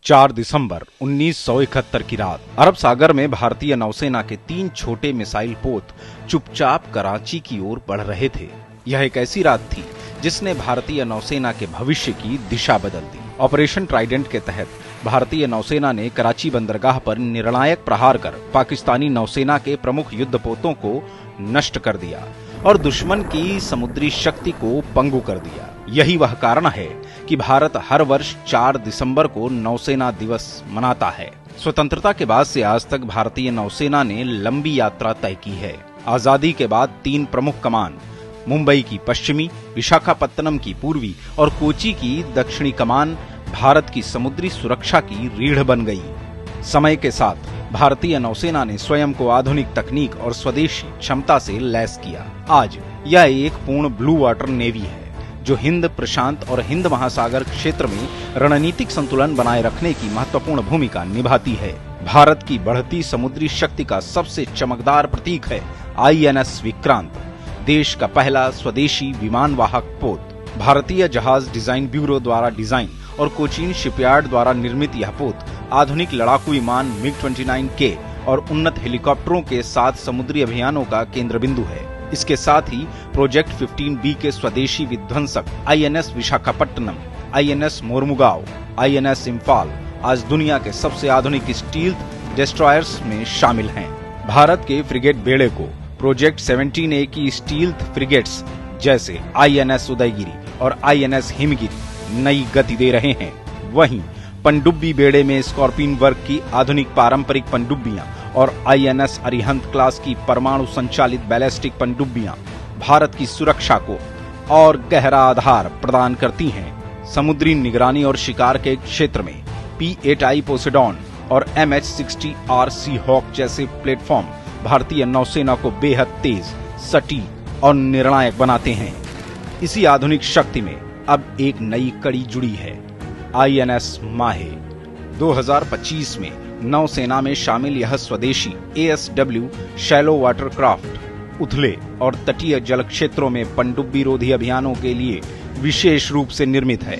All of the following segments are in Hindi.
4 दिसंबर 1971 की रात अरब सागर में भारतीय नौसेना के 3 छोटे मिसाइल पोत चुपचाप कराची की ओर बढ़ रहे थे। यह एक ऐसी रात थी जिसने भारतीय नौसेना के भविष्य की दिशा बदल दी। ऑपरेशन ट्राइडेंट के तहत भारतीय नौसेना ने कराची बंदरगाह पर निर्णायक प्रहार कर पाकिस्तानी नौसेना के प्रमुख युद्धपोतों को नष्ट कर दिया और दुश्मन की समुद्री शक्ति को पंगु कर दिया। यही वह कारण है कि भारत हर वर्ष 4 दिसंबर को नौसेना दिवस मनाता है। स्वतंत्रता के बाद से आज तक भारतीय नौसेना ने लंबी यात्रा तय की है। आजादी के बाद 3 प्रमुख कमान, मुंबई की पश्चिमी, विशाखापत्तनम की पूर्वी और कोची की दक्षिणी कमान भारत की समुद्री सुरक्षा की रीढ़ बन गई। समय के साथ भारतीय नौसेना ने स्वयं को आधुनिक तकनीक और स्वदेशी क्षमता से लैस किया। आज यह एक पूर्ण ब्लू वाटर नेवी है जो हिंद प्रशांत और हिंद महासागर क्षेत्र में रणनीतिक संतुलन बनाए रखने की महत्वपूर्ण भूमिका निभाती है। भारत की बढ़ती समुद्री शक्ति का सबसे चमकदार प्रतीक है INS विक्रांत, देश का पहला स्वदेशी विमान वाहक पोत। भारतीय जहाज डिजाइन ब्यूरो द्वारा डिजाइन और कोचीन शिपयार्ड द्वारा निर्मित यह पोत आधुनिक लड़ाकू विमान MiG-29K और उन्नत हेलीकॉप्टरों के साथ समुद्री अभियानों का केंद्र बिंदु है। इसके साथ ही प्रोजेक्ट 15B के स्वदेशी विध्वंसक INS Visakhapatnam, INS मोरमुगाव, INS Imphal आज दुनिया के सबसे आधुनिक स्टील्थ डिस्ट्रॉयर्स में शामिल हैं। भारत के फ्रिगेट बेड़े को प्रोजेक्ट 17A की स्टील्थ फ्रिगेट्स जैसे INS उदयगिरी और INS हिमगिरी नई गति दे रहे हैं। वहीं पनडुब्बी बेड़े में स्कॉर्पियन वर्ग की आधुनिक पारंपरिक पनडुब्बियां और INS अरिहंत क्लास की परमाणु संचालित बैलिस्टिक पनडुब्बियां भारत की सुरक्षा को और गहरा आधार प्रदान करती हैं। समुद्री निगरानी और शिकार के क्षेत्र में P-8I पोसेडॉन और MH-60R सीहॉक जैसे प्लेटफॉर्म भारतीय नौसेना को बेहद तेज, सटीक और निर्णायक बनाते हैं। इसी आधुनिक शक्ति में अब एक नई कड़ी जुड़ी है, INS माहे। 2025 में नौसेना में शामिल यह स्वदेशी ASW शैलो वाटरक्राफ्ट उथले और तटीय जल क्षेत्रों में पनडुब्बी रोधी अभियानों के लिए विशेष रूप से निर्मित है।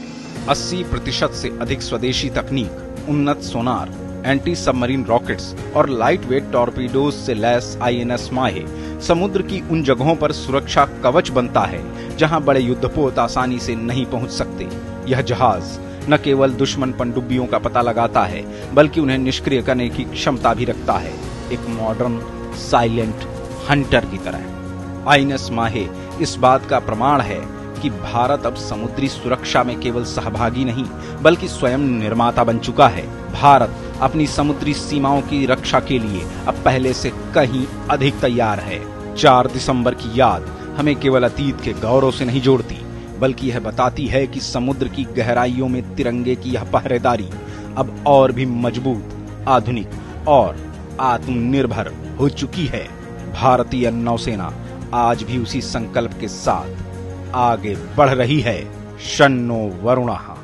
80% से अधिक स्वदेशी तकनीक, उन्नत सोनार, एंटी सबमरीन रॉकेट्स और लाइट वेट टॉर्पीडोज से लैस INS माहे समुद्र की उन जगहों पर सुरक्षा कवच बनता है जहां बड़े युद्धपोत आसानी से नहीं पहुंच सकते। यह जहाज न केवल दुश्मन पनडुब्बियों का पता लगाता है बल्कि उन्हें निष्क्रिय करने की क्षमता भी रखता है, एक मॉडर्न साइलेंट हंटर की तरह। INS माहे इस बात का प्रमाण है कि भारत अब समुद्री सुरक्षा में केवल सहभागी नहीं बल्कि स्वयं निर्माता बन चुका है। भारत अपनी समुद्री सीमाओं की रक्षा के लिए अब पहले से कहीं अधिक तैयार है। 4 दिसंबर की याद हमें केवल अतीत के गौरव से नहीं जोड़ती बल्कि यह बताती है कि समुद्र की गहराइयों में तिरंगे की यह पहरेदारी अब और भी मजबूत, आधुनिक और आत्मनिर्भर हो चुकी है। भारतीय नौसेना आज भी उसी संकल्प के साथ आगे बढ़ रही है। शन्नो वरुणः।